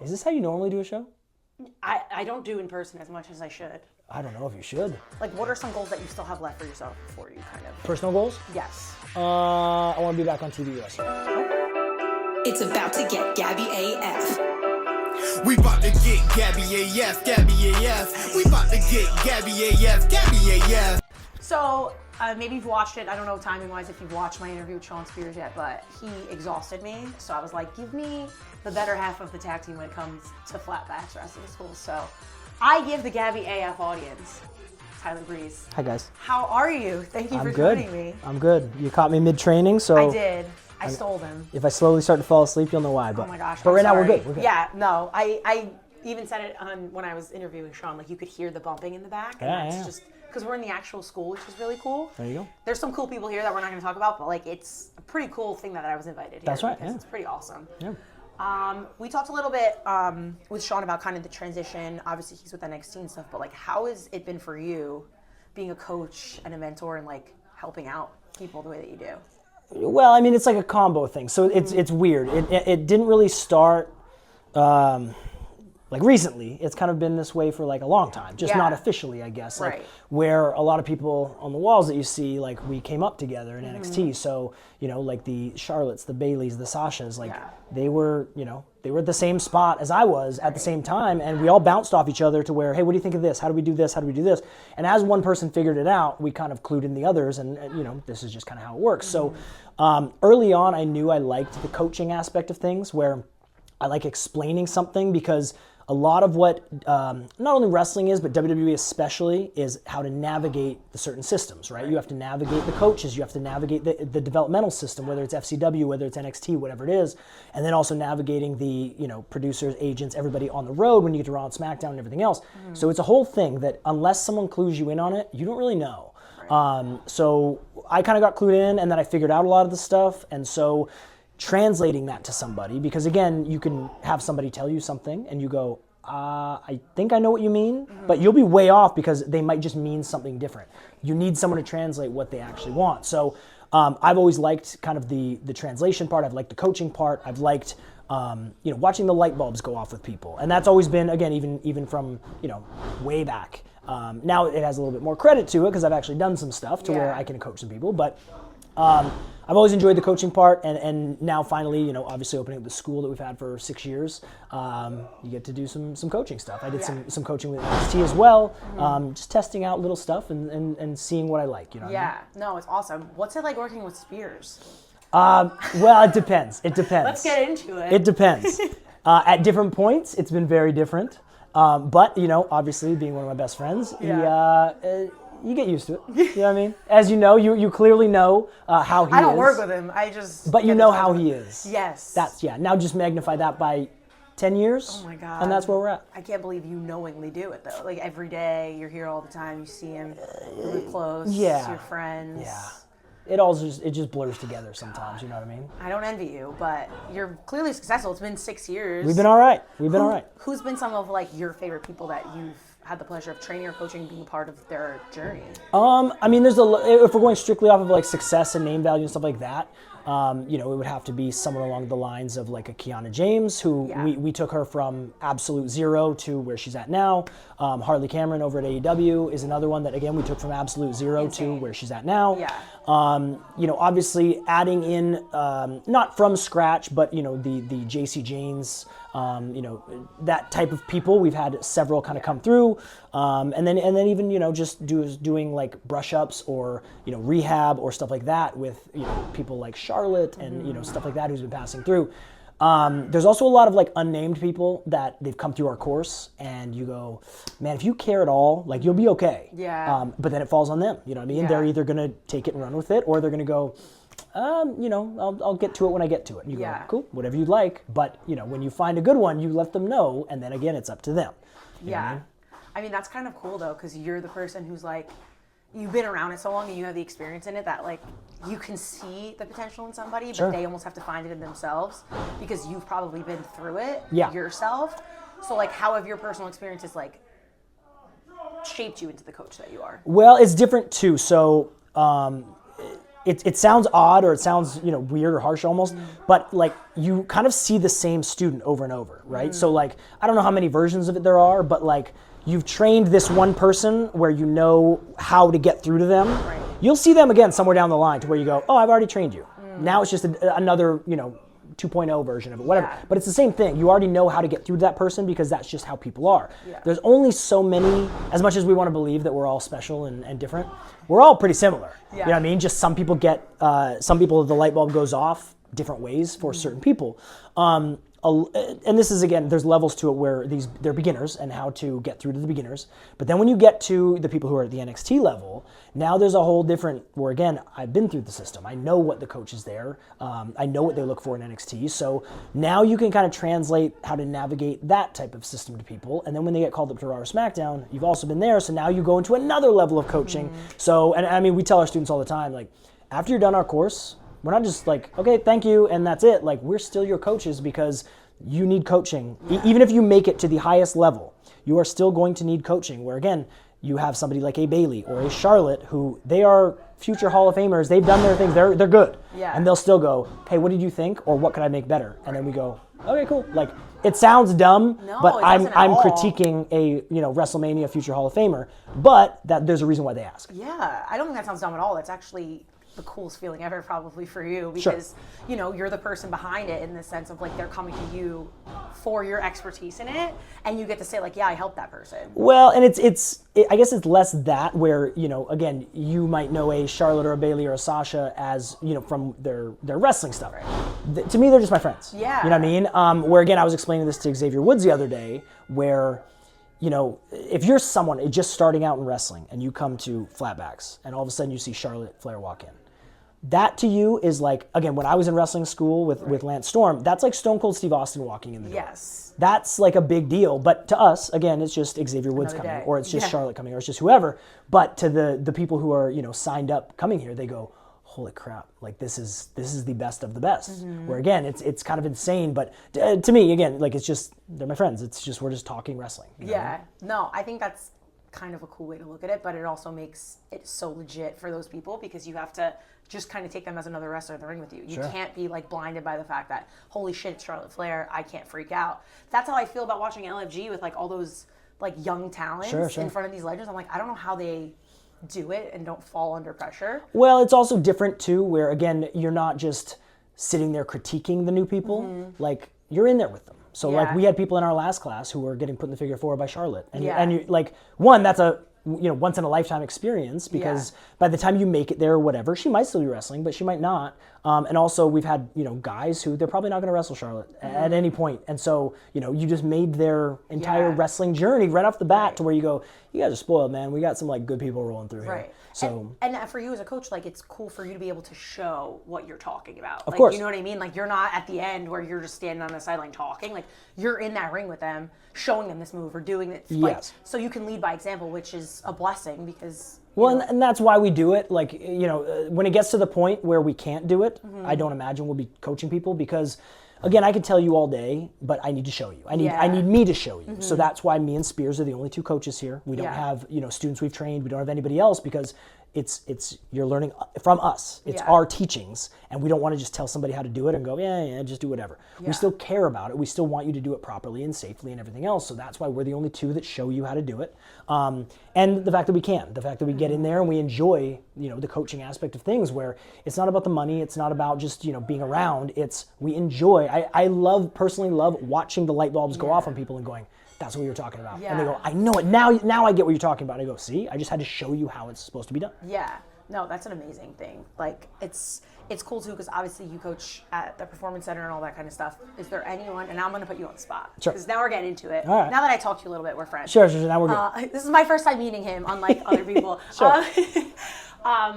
Is this how you normally do a show? I don't do in person as much as I should. I don't know if you should. Like, what are some goals that you still have left for yourself before you kind of... Personal goals? Yes. I want to be back on TV wrestling. It's about to get Gabby AF. We about to get Gabby AF, Gabby AF. We about to get Gabby AF, Gabby AF. So, maybe you've watched it. I don't know timing-wise if you've watched my interview with Shawn Spears yet, but he exhausted me. So I was like, give me the better half of the tag team when it comes to Flatbacks Wrestling School. So I give the Gabby AF audience Tyler Breeze. Hi, guys. How are you? Thank you for good. joining me. I'm good. You caught me mid-training, so... I did. I stole them. If I slowly start to fall asleep, you'll know why. But, Oh my gosh. But I'm right now, sorry. we're good. We're good. Yeah, no. I even said it when I was interviewing Shawn, like you could hear the bumping in the back. And Yeah, that's yeah. just because we're in the actual school, which is really cool. There you go. There's some cool people here that we're not going to talk about, but like it's a pretty cool thing that I was invited here. That's right, because yeah. It's pretty awesome. Yeah. We talked a little bit with Shawn about kind of the transition. Obviously, he's with NXT and stuff, but like, how has it been for you being a coach and a mentor and like helping out people the way that you do? Well, I mean, it's like a combo thing. So it's weird. It didn't really start like recently. It's kind of been this way for like a long time, just not officially, I guess. Like, Right. where a lot of people on the walls that you see, like we came up together in NXT. So, you know, like the Charlottes, the Baileys, the Sashas, like they were, you know, they were at the same spot as I was at the same time. And we all bounced off each other to where, hey, what do you think of this? How do we do this? How do we do this? And as one person figured it out, we kind of clued in the others. And you know, this is just kind of how it works. So early on, I knew I liked the coaching aspect of things where I like explaining something because a lot of what not only wrestling is, but WWE especially, is how to navigate the certain systems, right? You have to navigate the coaches, you have to navigate the developmental system, whether it's FCW, whether it's NXT, whatever it is, and then also navigating the, you know, producers, agents, everybody on the road when you get to Raw and SmackDown and everything else. So it's a whole thing that unless someone clues you in on it, you don't really know. So I kind of got clued in, and then I figured out a lot of the stuff, and so translating that to somebody, because again, you can have somebody tell you something and you go, I think I know what you mean, but you'll be way off because they might just mean something different. You need someone to translate what they actually want. So I've always liked kind of the translation part. I've liked the coaching part. I've liked you know, watching the light bulbs go off with people, and that's always been, again, even from, you know, way back. Now it has a little bit more credit to it because I've actually done some stuff to where I can coach some people, but I've always enjoyed the coaching part, and now finally, you know, obviously opening up the school that we've had for 6 years, you get to do some coaching stuff. I did some coaching with NXT as well, just testing out little stuff and seeing what I like, you know. Yeah, no, it's awesome. What's it like working with Spears? Well, it depends. It depends. Let's get into it. It depends. At different points, it's been very different. But, you know, obviously being one of my best friends, you get used to it. You know what I mean? As you know, you clearly know how he is. I don't work with him. I just. But you know how he is. Yes. That's, now just magnify that by 10 years. Oh my God. And that's where we're at. I can't believe you knowingly do it though. Like every day, you're here all the time. You see him really close. Yeah. Your friends. Yeah. It just blurs together sometimes. You know what I mean? I don't envy you, but you're clearly successful. It's been 6 years. We've been all right. We've been all right. Who's been some of like your favorite people that you've had the pleasure of training or coaching, being part of their journey? I mean, if we're going strictly off of like success and name value and stuff like that, you know, it would have to be someone along the lines of like a Kiana James, who we took her from absolute zero to where she's at now. Harley Cameron over at AEW is another one that, again, we took from absolute zero to where she's at now. Yeah. You know, obviously adding in, not from scratch, but, you know, the JC Janes, you know, that type of people. We've had several kind of come through. And then even, you know, just doing like brush ups or, you know, rehab or stuff like that with, you know, people like Charlotte and, you know, stuff like that who's been passing through. There's also a lot of like unnamed people that they've come through our course, and you go, man, if you care at all, like you'll be okay. Yeah. But then it falls on them. You know what I mean? Yeah. They're either gonna take it and run with it, or they're gonna go, you know, I'll get to it when I get to it. And you go, cool, whatever you'd like. But you know, when you find a good one, you let them know, and then again, it's up to them. You know what I mean? I mean, that's kind of cool though, because you're the person who's like, you've been around it so long and you have the experience in it that like you can see the potential in somebody, but they almost have to find it in themselves because you've probably been through it yourself. So like, how have your personal experiences like shaped you into the coach that you are? Well, it's different too. So it sounds odd or it sounds, you know, weird or harsh almost, but like you kind of see the same student over and over, right? So like, I don't know how many versions of it there are, but like you've trained this one person where you know how to get through to them. Right. You'll see them again somewhere down the line to where you go, oh, I've already trained you. Now it's just another, you know, 2.0 version of it, whatever. Yeah. But it's the same thing. You already know how to get through to that person because that's just how people are. Yeah. There's only so many, as much as we want to believe that we're all special and different, we're all pretty similar. Yeah. You know what I mean? Just some people the light bulb goes off different ways for certain people. And this is, again, there's levels to it where they're beginners and how to get through to the beginners. But then when you get to the people who are at the NXT level, now there's a whole different, where again, I've been through the system. I know what the coach is there. I know what they look for in NXT. So now you can kind of translate how to navigate that type of system to people. And then when they get called up to Raw or SmackDown, you've also been there. So now you go into another level of coaching. So, and I mean, we tell our students all the time, like, after you're done our course, we're not just like, okay, thank you, and that's it. Like, we're still your coaches because you need coaching. Even if you make it to the highest level, you are still going to need coaching, where again, you have somebody like a Bayley or a Charlotte who they are future Hall of Famers. They've done their things. They're good. Yeah. And they'll still go, hey, what did you think? Or what could I make better? And then we go, okay, cool. Like, it sounds dumb, No, but it I'm doesn't at all. critiquing a, you know, WrestleMania future Hall of Famer, but that there's a reason why they ask. Yeah, I don't think that sounds dumb at all. That's actually the coolest feeling ever probably for you because, you know, you're the person behind it in the sense of like they're coming to you for your expertise in it and you get to say like, yeah, I helped that person. Well, and I guess it's less that where, you know, again, you might know a Charlotte or a Bayley or a Sasha as, you know, from their wrestling stuff. To me, they're just my friends. Yeah. You know what I mean? Where again, I was explaining this to Xavier Woods the other day where, you know, if you're someone just starting out in wrestling and you come to Flatbacks and all of a sudden you see Charlotte Flair walk in, that to you is like, again, when I was in wrestling school with Lance Storm, that's like Stone Cold Steve Austin walking in the door. Yes. That's like a big deal. But to us, again, it's just Xavier Woods Another coming, day. or it's just Yeah. Charlotte coming, or it's just whoever. But to the people who are, you know, signed up coming here, they go, holy crap, like this is the best of the best. Where again, it's kind of insane. But to me, again, like it's just, they're my friends. It's just, we're just talking wrestling. You know what I mean? No, I think that's kind of a cool way to look at it, but it also makes it so legit for those people because you have to just kind of take them as another wrestler in the ring with you. You can't be like blinded by the fact that, holy shit, it's Charlotte Flair, I can't freak out. That's how I feel about watching LFG with like all those like young talents in front of these legends. I'm like, I don't know how they do it and don't fall under pressure. Well, it's also different too, where again, you're not just sitting there critiquing the new people, like you're in there with them. So like we had people in our last class who were getting put in the figure four by Charlotte. And you like, one, that's a, you know, once in a lifetime experience because by the time you make it there or whatever, she might still be wrestling, but she might not. And also we've had, you know, guys who they're probably not going to wrestle Charlotte at any point. And so, you know, you just made their entire wrestling journey right off the bat to where you go, you guys are spoiled, man. We got some like good people rolling through here. Right. So and for you as a coach, like it's cool for you to be able to show what you're talking about. Of like, course. You know what I mean? Like you're not at the end where you're just standing on the sideline talking. Like you're in that ring with them, showing them this move or doing it. Like, Yes. So you can lead by example, which is a blessing because. Well, and that's why we do it. Like, you know, when it gets to the point where we can't do it, I don't imagine we'll be coaching people because, again, I could tell you all day, but I need to show you. I need me to show you. So that's why me and Spears are the only two coaches here. We don't have, you know, students we've trained. We don't have anybody else because it's you're learning from us. It's our teachings, and we don't want to just tell somebody how to do it and go, yeah, just do whatever. We still care about it. We still want you to do it properly and safely and everything else. So that's why we're the only two that show you how to do it. And the fact that we can, the fact that we get in there and we enjoy, you know, the coaching aspect of things where it's not about the money. It's not about just, you know, being around. It's we enjoy. I personally love watching the light bulbs go off on people and going, that's what you're talking about. And they go, I know it. Now I get what you're talking about. And I go, see, I just had to show you how it's supposed to be done. Yeah. No, that's an amazing thing. Like it's cool too because obviously you coach at the Performance Center and all that kind of stuff. Is there anyone, and I'm going to put you on the spot because now we're getting into it. All right. Now that I talked to you a little bit, we're friends. Sure, now we're good. This is my first time meeting him, unlike other people. Sure.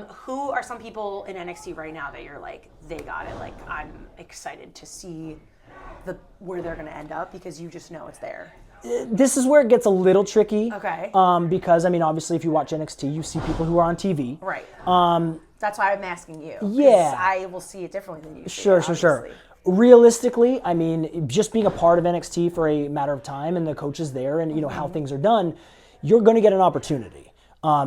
Who are some people in NXT right now that you're like, they got it? Like I'm excited to see where they're going to end up because you just know it's there. This is where it gets a little tricky. Okay. Because, I mean, obviously, if you watch NXT, you see people who are on TV. Right. That's why I'm asking you. 'Cause Yeah. I will see it differently than you. Sure. Realistically, I mean, just being a part of NXT for a matter of time and the coaches there and, you know, how things are done, you're going to get an opportunity.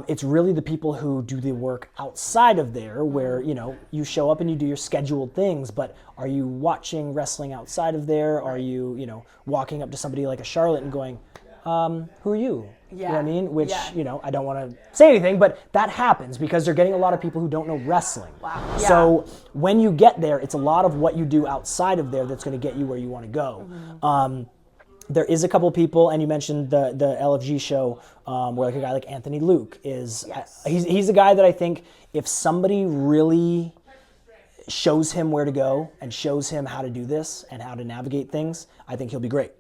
It's really the people who do the work outside of there where, you show up and you do your scheduled things, but are you watching wrestling outside of there? Are you, walking up to somebody like a Charlotte and going, who are you? You know what I mean? Which, I don't want to say anything, but that happens because they're getting a lot of people who don't know wrestling. Wow. Yeah. So when you get there, it's a lot of what you do outside of there that's going to get you where you want to go. There is a couple of people, and you mentioned the LFG show, where like a guy like Anthony Luke is. Yes. He's a guy that I think if somebody really shows him where to go and shows him how to do this and how to navigate things, I think he'll be great.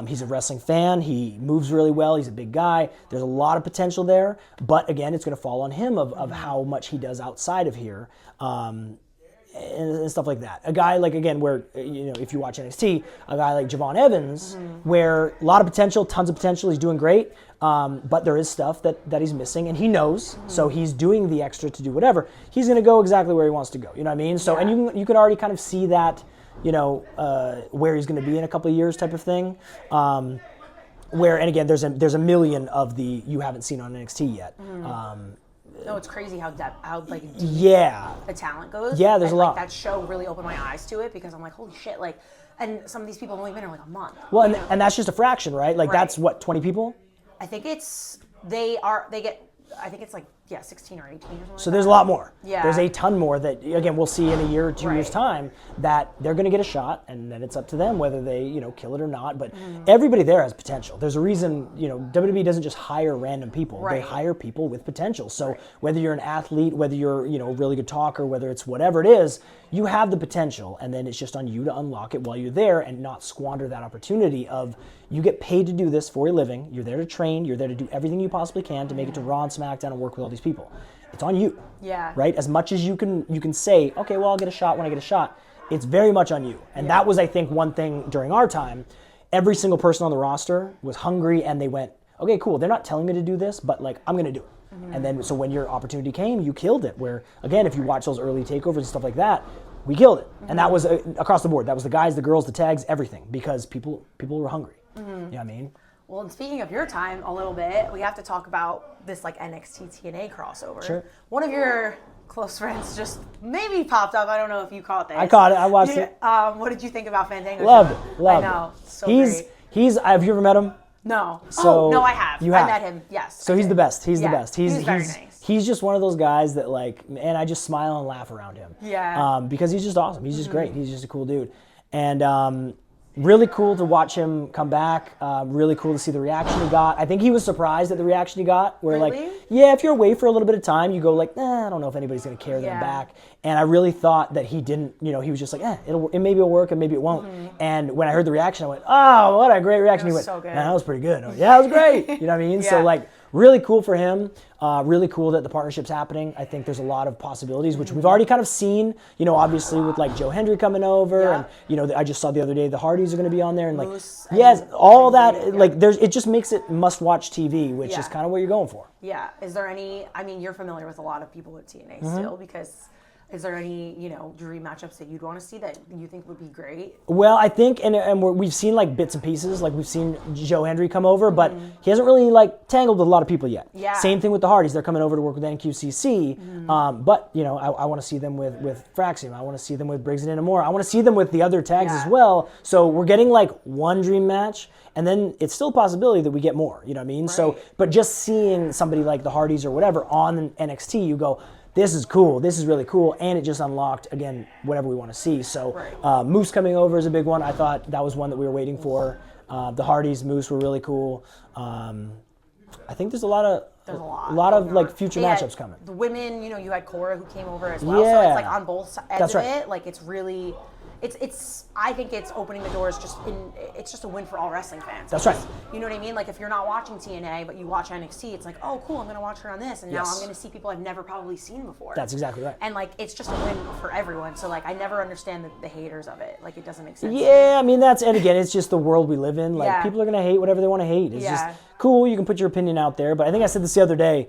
He's a wrestling fan. He moves really well. He's a big guy. There's a lot of potential there. But again, it's going to fall on him of how much he does outside of here. And stuff like that. A guy like, again, where, if you watch NXT, a guy like Javon Evans, where a lot of potential, tons of potential, he's doing great, but there is stuff that he's missing, and he knows, so he's doing the extra to do whatever. He's going to go exactly where he wants to go, you know what I mean? So, and you can already kind of see that, where he's going to be in a couple of years type of thing. Where, and again, there's a million of the you haven't seen on NXT yet. No, it's crazy how deep the talent goes. Yeah, there's a lot. That show really opened my eyes to it because I'm like, holy shit, and some of these people have only been here like a month. Well, and that's just a fraction, right? Like that's what, 20 people? I think it's like 16 or 18 or something. So there's a lot more. Yeah. There's a ton more that, again, we'll see in a year or 2 years' time that they're going to get a shot, and then it's up to them whether they, kill it or not. But everybody there has potential. There's a reason, WWE doesn't just hire random people. Right. They hire people with potential. So whether you're an athlete, whether you're, a really good talker, whether it's whatever it is, you have the potential, and then it's just on you to unlock it while you're there and not squander that opportunity of you get paid to do this for a living. You're there to train. You're there to do everything you possibly can to make it to Raw and SmackDown and work with all these people. It's on you. Yeah. Right? As much as you can say, okay, well, I'll get a shot when I get a shot. It's very much on you. And that was, I think, one thing during our time. Every single person on the roster was hungry, and they went, okay, cool. They're not telling me to do this, but I'm going to do it. And then, so when your opportunity came, you killed it. Where, again, if you watch those early takeovers and stuff like that, we killed it. And that was across the board. That was the guys, the girls, the tags, everything. Because people were hungry. You know what I mean? Well, and speaking of your time a little bit, we have to talk about this NXT TNA crossover. Sure. One of your close friends just maybe popped up. I don't know if you caught this. I caught it. I watched it. What did you think about Fandango? Loved it. I know. So great. Have you ever met him? No. So no, I have. You have. I met him. Yes. So he's the best. He's the best. He's very nice. He's just one of those guys that and I just smile and laugh around him. Yeah. Because he's just awesome. He's just great. He's just a cool dude. And really cool to watch him come back. Really cool to see the reaction he got. I think he was surprised at the reaction he got. Where really? If you're away for a little bit of time, you go I don't know if anybody's gonna care that I'm back. And I really thought that he didn't. He was just like, maybe it'll work and maybe it won't. And when I heard the reaction, I went, oh, what a great reaction. He went, so good. Man, that was pretty good. Yeah, it was great. You know what I mean? So really cool for him. Really cool that the partnership's happening. I think there's a lot of possibilities, which we've already kind of seen, obviously with Joe Hendry coming over. And, I just saw the other day the Hardys are going to be on there. And Moose all that. It just makes it must-watch TV, which is kind of what you're going for. Yeah. Is there any, you're familiar with a lot of people at TNA still because... Is there any, dream matchups that you'd want to see that you think would be great? Well, I think, and we've seen bits and pieces. We've seen Joe Hendry come over, but he hasn't really tangled with a lot of people yet. Yeah. Same thing with the Hardys. They're coming over to work with NQCC. But I want to see them with Fraxium. I want to see them with Briggs and Inamura. I want to see them with the other tags as well. So we're getting one dream match, and then it's still a possibility that we get more. You know what I mean? Right. So, but just seeing somebody like the Hardys or whatever on NXT, you go, this is cool. This is really cool. And it just unlocked, again, whatever we want to see. So Moose coming over is a big one. I thought that was one that we were waiting for. The Hardys, Moose were really cool. I think there's a lot of future matchups coming. The women, you had Cora who came over as well. So it's on both ends of it. It's really... I think it's opening the doors it's just a win for all wrestling fans. That's right. You know what I mean? If you're not watching TNA, but you watch NXT, it's oh, cool, I'm going to watch her on this. And now I'm going to see people I've never probably seen before. That's exactly right. And, it's just a win for everyone. So, I never understand the haters of it. It doesn't make sense. Yeah, and again, it's just the world we live in. People are going to hate whatever they want to hate. It's just cool. You can put your opinion out there. But I think I said this the other day,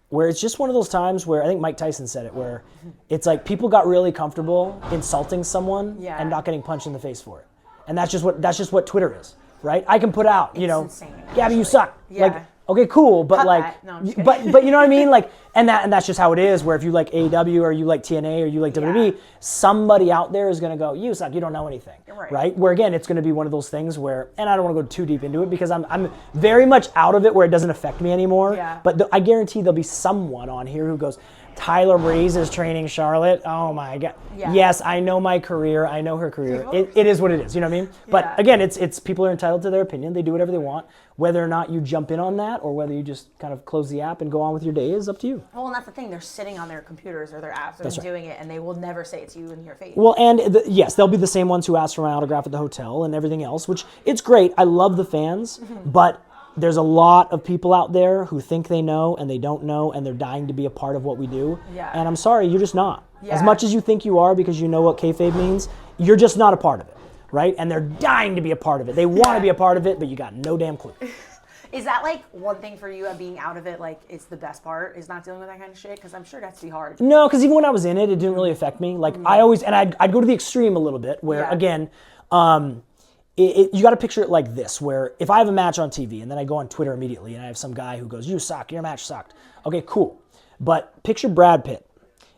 where it's just one of those times where I think Mike Tyson said it, where it's people got really comfortable insulting someone and not getting punched in the face for it, and that's just what Twitter is, right? I can put out, insane, Gabby, you suck. Yeah. Okay, cool, but Cut like, that. No, I'm just but you know what I mean? Like, and that's just how it is. Where if you like AEW or you like TNA or you like WWE, somebody out there is gonna go, you suck, you don't know anything, right? Where again, it's gonna be one of those things where, and I don't want to go too deep into it because I'm very much out of it where it doesn't affect me anymore. Yeah. But I guarantee there'll be someone on here who goes, Tyler Breeze is training Charlotte. Oh my God. Yeah. Yes, I know my career. I know her career. It is what it is. You know what I mean? But again, it's people are entitled to their opinion. They do whatever they want. Whether or not you jump in on that or whether you just kind of close the app and go on with your day is up to you. Well, and that's the thing. They're sitting on their computers or their apps and doing it, and they will never say it to you in your face. Well, and yes, they'll be the same ones who ask for my autograph at the hotel and everything else, which it's great. I love the fans, but there's a lot of people out there who think they know and they don't know and they're dying to be a part of what we do. Yeah. And I'm sorry, you're just not. Yeah. As much as you think you are because you know what kayfabe means, you're just not a part of it, right? And they're dying to be a part of it. They want to be a part of it, but you got no damn clue. Is that like one thing for you of being out of it? Like, it's the best part is not dealing with that kind of shit? Because I'm sure that's be hard. No, because even when I was in it, it didn't really affect me. Like I always, and I'd go to the extreme a little bit where again, you got to picture it like this, where if I have a match on TV and then I go on Twitter immediately and I have some guy who goes, you suck, your match sucked. Okay, cool. But picture Brad Pitt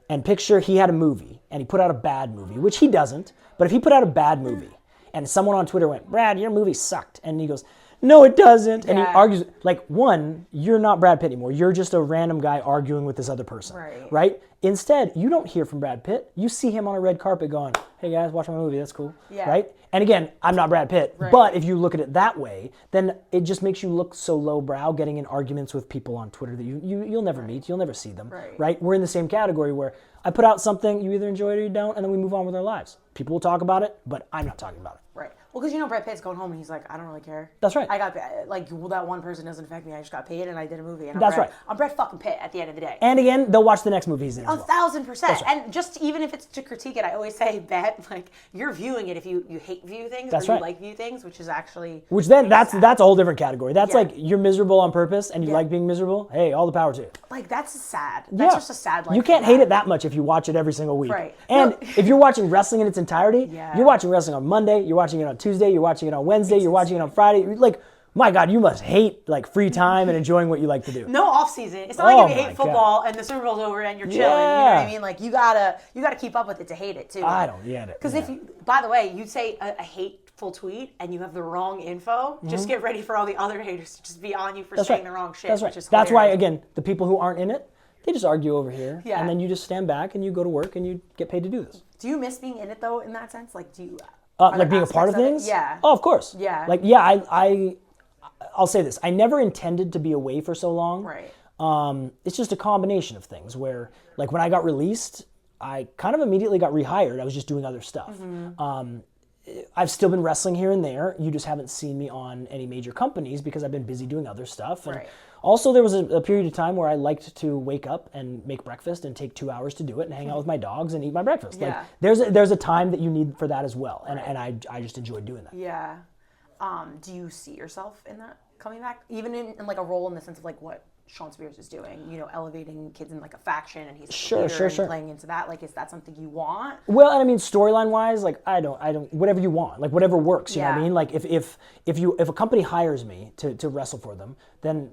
and picture he had a movie and he put out a bad movie, which he doesn't. But if he put out a bad movie and someone on Twitter went, Brad, your movie sucked. And he goes, no, it doesn't. And he argues, like, one, you're not Brad Pitt anymore. You're just a random guy arguing with this other person. Right? Instead, you don't hear from Brad Pitt. You see him on a red carpet going, hey guys, watch my movie, that's cool. Right? And again, I'm not Brad Pitt, but if you look at it that way, then it just makes you look so lowbrow getting in arguments with people on Twitter that you'll never meet, you'll never see them. Right? We're in the same category where I put out something, you either enjoy it or you don't, and then we move on with our lives. People will talk about it, but I'm not talking about it. Right. Well, because Brad Pitt's going home and he's like, I don't really care. That's right. I got like, well, that one person doesn't affect me. I just got paid and I did a movie. And That's right. I'm Brad fucking Pitt at the end of the day. And again, they'll watch the next movie he's in as well. 1,000%. Right. And just even if it's to critique it, I always say that like you're viewing it if you hate view things or you like view things, which is actually that's a whole different category. That's like you're miserable on purpose and you like being miserable. Hey, all the power to you. Like that's sad. That's just a sad life. You can't hate it that much if you watch it every single week. Right. And if you're watching wrestling in its entirety, you're watching wrestling on Monday, you're watching it on Tuesday, you're watching it on Wednesday, you're watching it on Friday. Like, my God, you must hate like free time and enjoying what you like to do. No off season. It's not like if you hate football and the Super Bowl's over and you're chilling. You know what I mean? Like you gotta keep up with it to hate it too. I don't get it. Because if you, by the way, you say a hateful tweet and you have the wrong info, just get ready for all the other haters to just be on you for saying the wrong shit. That's right. That's why again, the people who aren't in it, they just argue over here, and then you just stand back and you go to work and you get paid to do this. Do you miss being in it though? In that sense, like do you? Like being a part of things? Yeah. Oh, of course. Yeah. Like, I'll say this. I never intended to be away for so long. Right. It's just a combination of things where, like, when I got released, I kind of immediately got rehired. I was just doing other stuff. I've still been wrestling here and there. You just haven't seen me on any major companies because I've been busy doing other stuff. And also, there was a period of time where I liked to wake up and make breakfast and take 2 hours to do it and hang out with my dogs and eat my breakfast. Like, there's a time that you need for that as well. And I just enjoyed doing that. Yeah. Do you see yourself in that coming back? Even in like a role in the sense of like what Shawn Spears is doing, elevating kids in like a faction and he's sure. playing into that. Like, is that something you want? Well, and I mean, storyline wise, like I don't, whatever you want, like whatever works, you know what I mean? Like if a company hires me to wrestle for them, then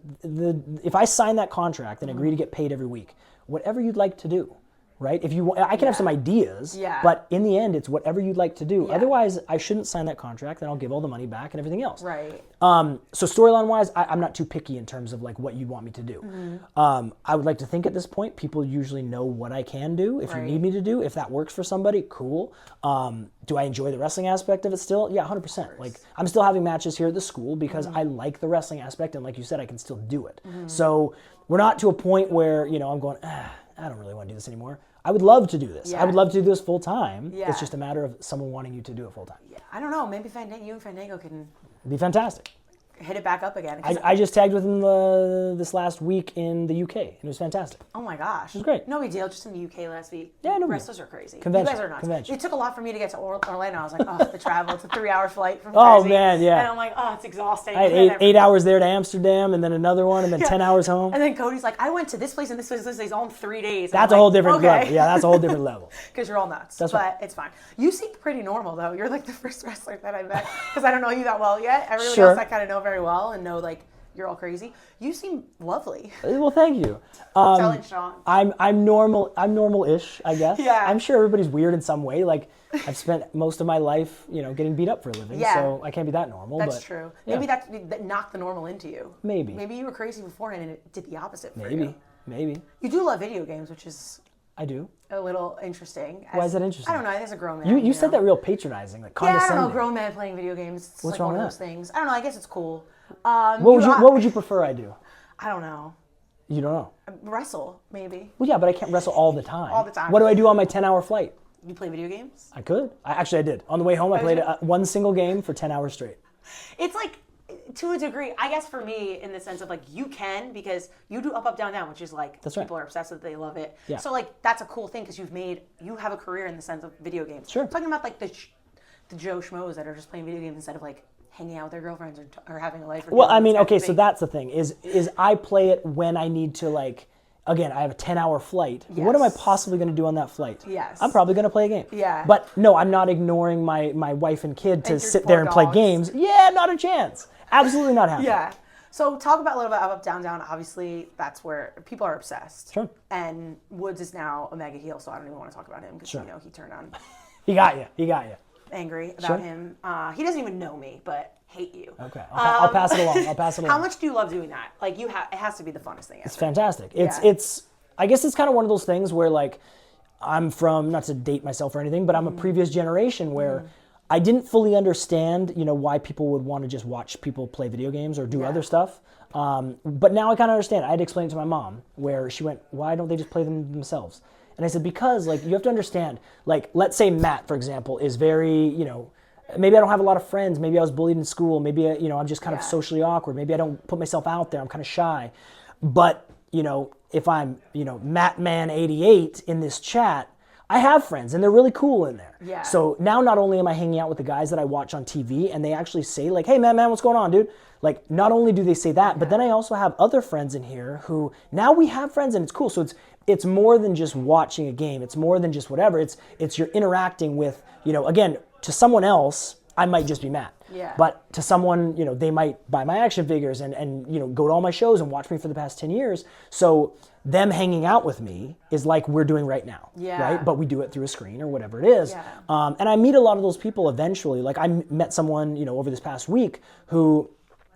if I sign that contract and agree to get paid every week, whatever you'd like to do. Right? If you, I can have some ideas, but in the end, it's whatever you'd like to do. Otherwise, I shouldn't sign that contract, and I'll give all the money back and everything else. Right. So storyline-wise, I'm not too picky in terms of like what you'd want me to do. I would like to think at this point, people usually know what I can do. If you need me to do, if that works for somebody, cool. Do I enjoy the wrestling aspect of it still? Yeah, 100%. Like I'm still having matches here at the school because I like the wrestling aspect, and like you said, I can still do it. So we're not to a point where I'm going, I don't really want to do this anymore. I would love to do this. I would love to do this full time. It's just a matter of someone wanting you to do it full time. Yeah, I don't know. Maybe you and Fandango can be fantastic. Hit it back up again. I just tagged with him this last week in the UK, and it was fantastic. Oh my gosh. It was great. No big deal, just in the UK last week. Yeah, no Wrestlers are crazy. Convention. You guys are nuts. Convention. It took a lot for me to get to Orlando. I was like, oh, the travel. It's a 3-hour flight from Oh, Jersey. man, yeah. And I'm like, oh, it's exhausting. I had 8 hours there to Amsterdam, and then another one, and then 10 hours home. And then Cody's like, I went to this place and this place all in 3 days. That's a whole different level. Yeah, that's a whole different level. Because you're all nuts. That's but right. It's fine. You seem pretty normal, though. You're like the first wrestler that I met. Because I don't know you that well yet. Everybody Sure. else I kind of know very well and know, like, you're all crazy. You seem lovely. Well, thank you. Telling Shawn. I'm normal. I'm normal-ish, I guess. Yeah. I'm sure everybody's weird in some way. Like I've spent most of my life, getting beat up for a living. Yeah. So I can't be that normal. That's but, true. yeah. Maybe that knocked the normal into you. Maybe. Maybe you were crazy beforehand and it did the opposite for you. Maybe. You do love video games, which is I do. a little interesting. Why is that interesting? I don't know. I think as a grown man. You said that real patronizing, like Yeah, I condescending. don't know. Grown man playing video games. It's What's like wrong one of with those that? things. I don't know. I guess it's cool. What would you prefer I do? I don't know. You don't know. Wrestle, maybe. Well, yeah, but I can't wrestle all the time. All the time. What do I do on my 10-hour flight? You play video games? I could. I did. On the way home, I played one single game for 10 hours straight. It's like, to a degree, I guess for me, in the sense of like, you can, because you do Up, Up, Down, Down, which is like, That's right. people are obsessed with it, they love it. Yeah. So like, that's a cool thing, because you have a career in the sense of video games. Sure. I'm talking about like the Joe Schmoes that are just playing video games instead of like hanging out with their girlfriends or having a life. Well, I mean, okay, so that's the thing, is I play it when I need to, like, again, I have a 10-hour flight. Yes. What am I possibly going to do on that flight? Yes. I'm probably going to play a game. Yeah. But no, I'm not ignoring my wife and kid to And your sit there and play dogs. games. Yeah, not a chance. Absolutely not happening. Yeah. So talk about a little bit Up, Up, Down, Down. Obviously, that's where people are obsessed. Sure. And Woods is now a mega heel, so I don't even want to talk about him because, Sure. he turned on He got you. angry about Sure. him. He doesn't even know me, but hate you. Okay, I'll pass it along. How much do you love doing that? Like, it has to be the funnest thing ever. It's fantastic. Yeah. It's I guess it's kind of one of those things where, like, I'm from, not to date myself or anything, but I'm a previous generation where I didn't fully understand, why people would want to just watch people play video games or do other stuff. But now I kind of understand. I had to explain it to my mom, where she went, why don't they just play them themselves? And I said, because, like, you have to understand, like, let's say Matt, for example, is very, maybe I don't have a lot of friends. Maybe I was bullied in school. Maybe, I'm just kind of socially awkward. Maybe I don't put myself out there. I'm kind of shy. But, if I'm, MattMan88 in this chat, I have friends and they're really cool in there. Yeah. So now not only am I hanging out with the guys that I watch on TV and they actually say, like, hey, man, what's going on, dude? Like, not only do they say that, but then I also have other friends in here who now we have friends and it's cool. So it's more than just watching a game. It's more than just whatever. It's you're interacting with, again, to someone else, I might just be Matt. Yeah. But to someone, they might buy my action figures and go to all my shows and watch me for the past 10 years. So them hanging out with me is like we're doing right now. Yeah. Right? But we do it through a screen or whatever it is. Yeah. And I meet a lot of those people eventually. Like I met someone, over this past week who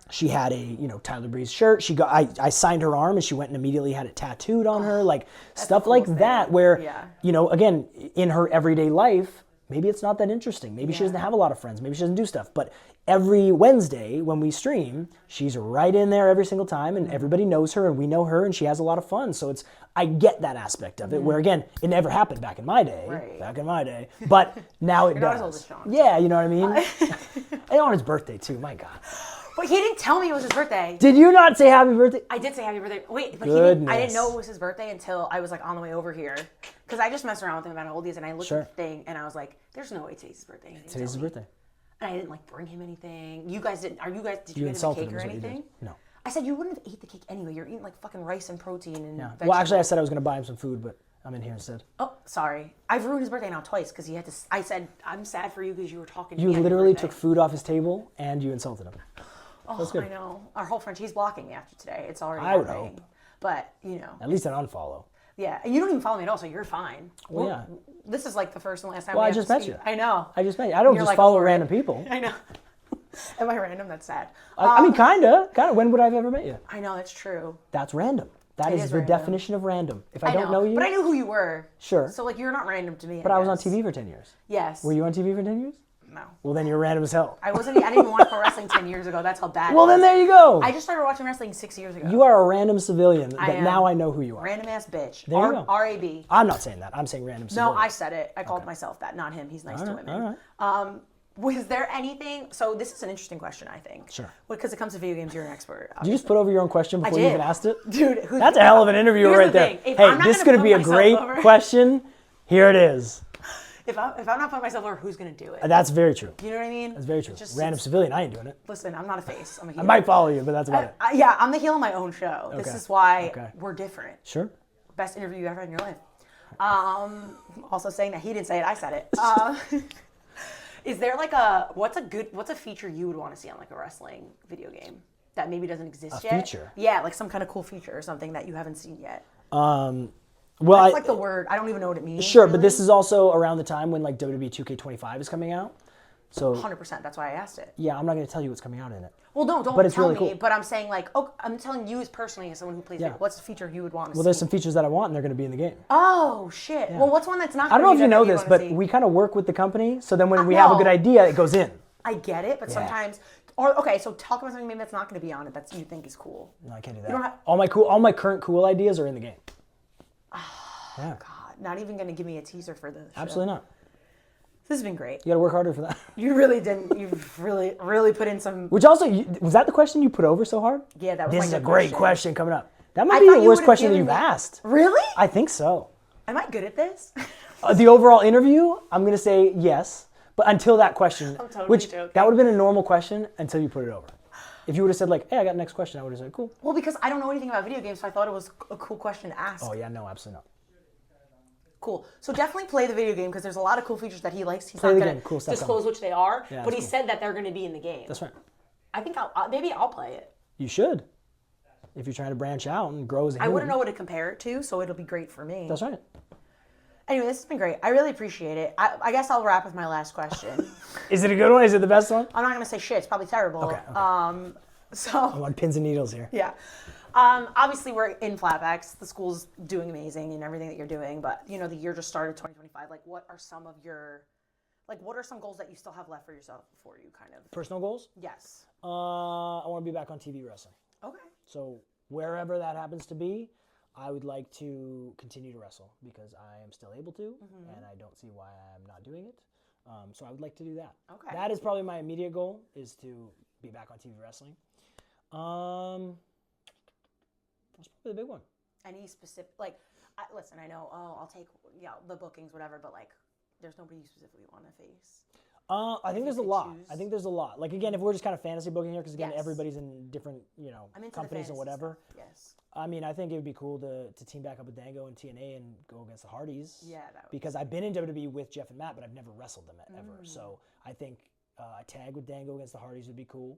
she had a, Tyler Breeze shirt. I signed her arm and she went and immediately had it tattooed on her. Like stuff like that where, again, in her everyday life, maybe it's not that interesting. Maybe she doesn't have a lot of friends. Maybe she doesn't do stuff. But every Wednesday when we stream, she's right in there every single time and everybody knows her and we know her and she has a lot of fun. So I get that aspect of it where, again, it never happened back in my day. Right. Back in my day. But now it You're does. not as old as Shawn. Yeah, you know what I mean? And on his birthday too, my God. But he didn't tell me it was his birthday. Did you not say happy birthday? I did say happy birthday. Wait, but I didn't know it was his birthday until I was like on the way over here. Because I just messed around with him about how old he is and I looked at the thing and I was like, there's no way today's his birthday. Today's his birthday. And I didn't like bring him anything. You guys didn't. Did you get him a insulted cake him or is what you did. anything? No. I said you wouldn't have ate the cake anyway. You're eating like fucking rice and protein and vegetables. Well, actually, I said I was going to buy him some food, but I'm in here instead. Oh, sorry. I've ruined his birthday now twice because he had to. I said I'm sad for you because you were talking to You me. Happy literally birthday." took food off his table and you insulted him. Oh, I know. Our whole friend, he's blocking me after today. It's already I would happening. hope. But At least an unfollow. Yeah, and you don't even follow me at all, so you're fine. Well, yeah. This is like the first and last time. Well, we I have just to met speak. you. I know. I just met you. I don't You're just like follow over random it. people. I know. Am I random? That's sad. I mean, kind of. When would I have ever met you? I know, that's true. That's random. That It is is the random. definition of random. If I don't know you. But I knew who you were. Sure. So, like, you're not random to me. But I was on guess. TV for 10 years. Yes. Were you on TV for 10 years? No. Well, then you're random as hell. I didn't even watch pro wrestling 10 years ago. That's how bad Well, it then is. there you go. I just started watching wrestling 6 years ago. You are a random civilian I that am. now I know who you are. Random ass bitch. There you go. R-A-B. I'm not saying that. I'm saying random civilian. No, I said it. I called myself that, not him. He's nice to women. All right. Was there anything? So this is an interesting question, I think. Sure. Because it comes to video games, you're an expert. Did you just put over your own question before you did. even asked it? Dude, That's a hell of an interview Here's right the there. thing. If Hey, I'm not this is gonna going to be a put myself great over- question. Here it is. If I'm not putting myself over, who's going to do it? That's very true. You know what I mean? That's very true. It's Random civilian, I ain't doing it. Listen, I'm not a face. I'm a heel. I might follow you, but that's about it. Yeah, I'm the heel of my own show. This Okay. is why Okay. we're different. Sure. Best interview you ever had in your life. Also saying that he didn't say it, I said it. Is there like what's a feature you would want to see on like a wrestling video game? that maybe doesn't exist A yet. feature. Yeah, like some kind of cool feature or something that you haven't seen yet. Well, That's like the word. I don't even know what it means. Sure, really. but this is also around the time when like WWE 2K25 is coming out. So 100%. That's why I asked it. yeah, I'm not going to tell you what's coming out in it. Well, no, don't But it's tell really me. cool. But I'm saying like, oh, I'm telling you as personally as someone who plays Yeah. video. What's the feature you would want to see? Well, there's some features that I want, and they're going to be in the game. Oh shit. Well, what's one that's not? I don't know if you know that this, wanna but see? we kind of work with the company, so then when we have a good no. idea, it goes in. I get it, but sometimes. Or okay, so talk about something maybe that's not going to be on it that you think is cool. No, I can't do don't that. have- All my current cool ideas are in the game. Yeah, God, not even going to give me a teaser for this. absolutely not. This has been great. You got to work harder for that. You really didn't. You've really put in some. Which also, was that the question you put over so hard? Yeah, that was. This my is a good great question coming up. That I might be thought the you worst would've question that given you've me- asked. Really? I think so. Am I good at this? The overall interview, I'm going to say yes, but until that question, I'm totally which joking. that would have been a normal question until you put it over. If you would have said like, hey, I got the next question, I would have said, cool. Well, because I don't know anything about video games, so I thought it was a cool question to ask. Oh yeah, no, absolutely not. Cool. So definitely play the video game because there's a lot of cool features that he likes. He's Play not the going game. Cool to stuff disclose which they are, Yeah, but he that's cool. said that they're going to be in the game. That's right. I think maybe I'll play it. You should. If you're trying to branch out and grow as a I human. wouldn't know what to compare it to, so it'll be great for me. That's right. Anyway, this has been great. I really appreciate it. I guess I'll wrap with my last question. Is it a good one? Is it the best one? I'm not going to say shit. It's probably terrible. Okay. I'm on pins and needles here. Yeah. Obviously, we're in Flatbacks. The school's doing amazing and everything that you're doing, but the year just started, 2025. Like, what are some goals that you still have left for yourself before you kind of? Personal goals? Yes. I want to be back on TV wrestling. Okay. So wherever that happens to be, I would like to continue to wrestle because I am still able to, and I don't see why I'm not doing it. So I would like to do that. Okay. That is probably my immediate goal, is to be back on TV wrestling. That's probably the big one. Any specific, listen, I know, I'll take, the bookings, whatever, but there's nobody you specifically want to face. I think there's a could lot. choose. I think there's a lot. Like, again, if we're just kind of fantasy booking here, because again, Yes. everybody's in different, I'm into companies the and fantasy whatever. stuff. Yes. I mean, I think it would be cool to team back up with Dango and TNA and go against the Hardys. Yeah, that would Because I've been in WWE with Jeff and Matt, but I've never wrestled them ever. So I think a tag with Dango against the Hardys would be cool.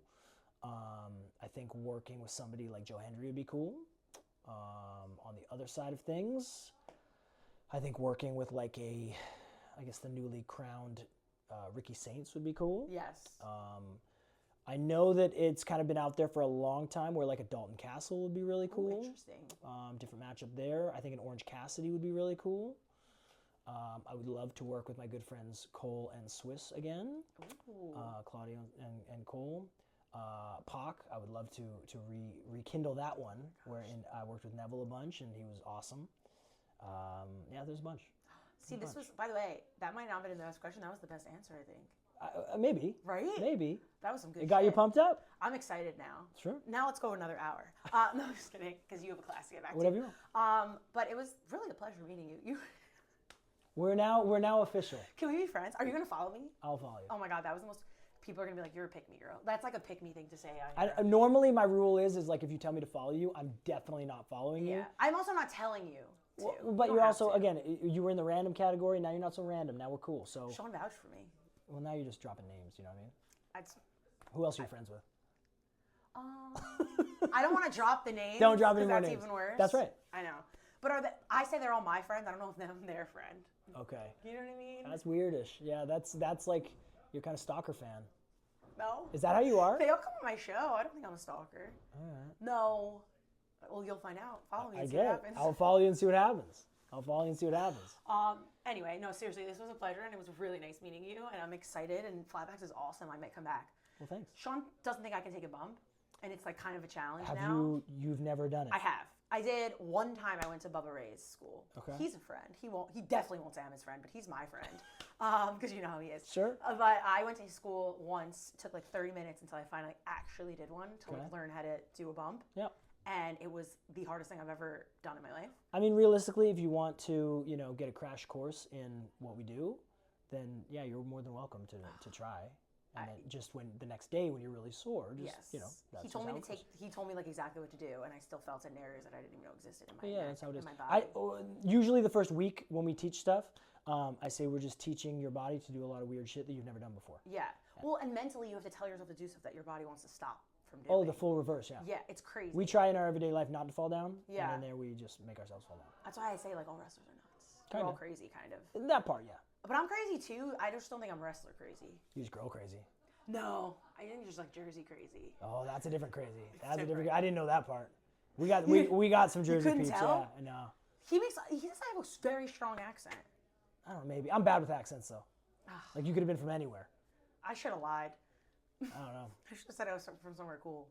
I think working with somebody like Joe Hendry would be cool. On the other side of things, I think working with the newly crowned Ricky Saints would be cool. Yes. I know that it's kind of been out there for a long time where a Dalton Castle would be really cool. Ooh, interesting. Different matchup there. I think an Orange Cassidy would be really cool. I would love to work with my good friends Cole and Swiss again. Claudio and Cole. Pac, I would love to rekindle that one, wherein I worked with Neville a bunch and he was awesome. There's a bunch. See, this was, by the way, that might not have been the best question. That was the best answer, I think. Maybe. Right? Maybe. That was some good It got you shit. pumped up? I'm excited now. Sure. Now let's go another hour. No, I'm just kidding, because you have a class to get back Whatever to. you want. But it was really a pleasure meeting you. We're now official. Can we be friends? Are you going to follow me? I'll follow you. Oh my God, that was the most, people are going to be like, you're a pick-me girl. That's like a pick-me thing to say. Normally my rule is if you tell me to follow you, I'm definitely not following you. Yeah. I'm also not telling you to. Well, You but don't you're have also, to. again, you were in the random category. Now you're not so random. Now we're cool. So, Shawn vouched for me. well, now you're just dropping names. You know what I mean? That's, Who else are you friends with? I don't want to drop the names. Don't drop any 'cause more that's names. even worse. That's right. I know. But I say they're all my friends. I don't know if I'm their friend. Okay. You know what I mean? That's weirdish. Yeah, that's like you're kind of stalker fan. No. Is that how you are? They all come on my show. I don't think I'm a stalker. All right. No. Well, you'll find out. Follow me I and see get what it. happens. I'll follow you and see what happens. Anyway, no, seriously, this was a pleasure, and it was really nice meeting you, and I'm excited, and Flatbacks is awesome. I might come back. Well, thanks. Sean doesn't think I can take a bump, and it's kind of a challenge now. You've never done it? I have. I did one time. I went to Bubba Ray's school. Okay. He's a friend. He definitely won't say I'm his friend, but he's my friend. Because you know how he is. Sure. But I went to his school once. Took 30 minutes until I finally actually did one to learn how to do a bump. Yeah. And it was the hardest thing I've ever done in my life. I mean, realistically, if you want to, get a crash course in what we do, then yeah, you're more than welcome to try. And then just when the next day when you're really sore, just that's He told me just how it goes. He told me exactly what to do, and I still felt in areas that I didn't even know existed in my Yeah, neck, that's how it is. in my body. Usually the first week when we teach stuff, I say we're just teaching your body to do a lot of weird shit that you've never done before. Yeah. Well, and mentally you have to tell yourself to do stuff that your body wants to stop from doing. Oh, the full reverse, yeah. Yeah, it's crazy. We try in our everyday life not to fall down. Yeah. And then there we just make ourselves fall down. That's why I say like all wrestlers are nuts. Kinda. We're all crazy, kind of. That part, yeah. But I'm crazy too. I just don't think I'm wrestler crazy. You just grow crazy. No, I think you're just like Jersey crazy. Oh, that's a different crazy. That's a different. different. I didn't know that part. We got some Jersey couldn't peeps. tell? Yeah, no. He does have a very strong accent. I don't know. Maybe I'm bad with accents though. Like you could have been from anywhere. I should have lied. I don't know. I should have said I was from somewhere cool.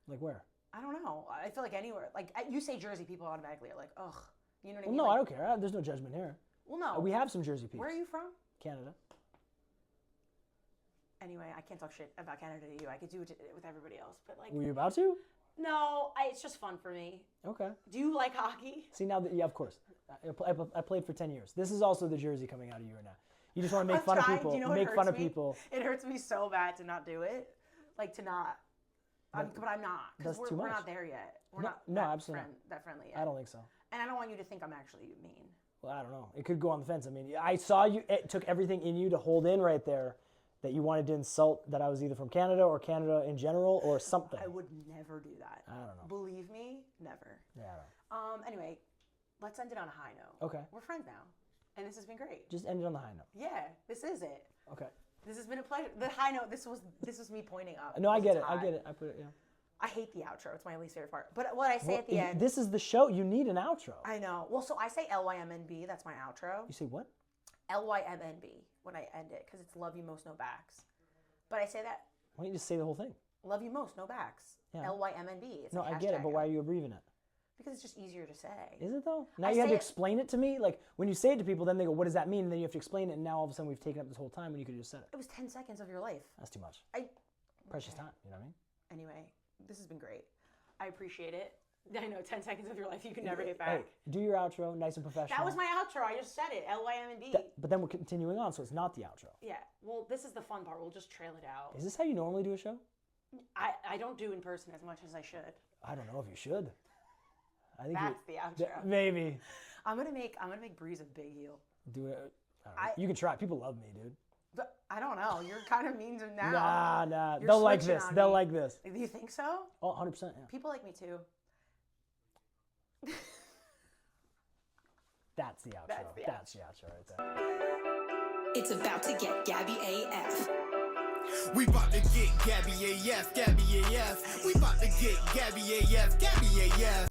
Like where? I don't know. I feel like anywhere. Like you say Jersey, people automatically are like, ugh. You know what I Well, mean? no, Like, I don't care. There's no judgment here. Well, no. We have some Jersey peeps. Where are you from? Canada. Anyway, I can't talk shit about Canada to you. I could do it with everybody else, but like, Were you about to? no, it's just fun for me. Okay. Do you like hockey? See now that yeah, of course. I played for 10 years. This is also the Jersey coming out of you right now. You just want to make I'm fun trying. of people. Do you know what Make hurts fun of me? people. It hurts me so bad to not do it. Like to not. But I'm not. Because That's too we're much. not there yet. We're No, not no, that absolutely that friendly yet. I don't think so. And I don't want you to think I'm actually mean. Well, I don't know. It could go on the fence. I mean, I saw you. It took everything in you to hold in right there that you wanted to insult that I was either from Canada or Canada in general or something. I would never do that. I don't know. Believe me, never. Yeah, I don't know. Anyway, let's end it on a high note. Okay. We're friends now. And this has been great. Just end it on the high note. Yeah, this is it. Okay. This has been a pleasure. The high note, this was me pointing up. No, I get It's it. I high. get it. I put it, yeah. I hate the outro. It's my least favorite part. But what I say at the Well, end. This is the show. You need an outro. I know. Well, so I say LYMNB. That's my outro. You say what? LYMNB when I end it because it's love you most, no backs. But I say that Why don't you just say the whole thing? love you most, no backs. Yeah. LYMNB. It's No, like I get it, hashtag but why are you abbreviating it? Because it's just easier to say. Is it though? Now I you had say to it- explain it to me. Like when you say it to people, then they go, "What does that mean?" And then you have to explain it. And now all of a sudden we've taken up this whole time when you could have just said it. It was 10 seconds of your life. That's too much. I Precious time. You know what I mean? Anyway, this has been great. I appreciate it. I know 10 seconds of your life you can never get back. Hey, do your outro, nice and professional. That was my outro. I just said it. LYMNB. But then we're continuing on, so it's not the outro. Yeah. Well, this is the fun part. We'll just trail it out. Is this how you normally do a show? I don't do in person as much as I should. I don't know if you should. I think That's the outro. Maybe I'm gonna make Breeze a big heel. do it. I don't know. You can try. People love me, dude. But I don't know. You're kind of mean to him now. Nah. You're They'll like switching this. on They'll me. like this. Do you think so? Oh, 100%. Yeah. People like me too. That's the outro. That's the outro right there. It's about to get Gabby AF. We bout to get Gabby AF, Gabby AF. We bout to get Gabby AF, Gabby AF.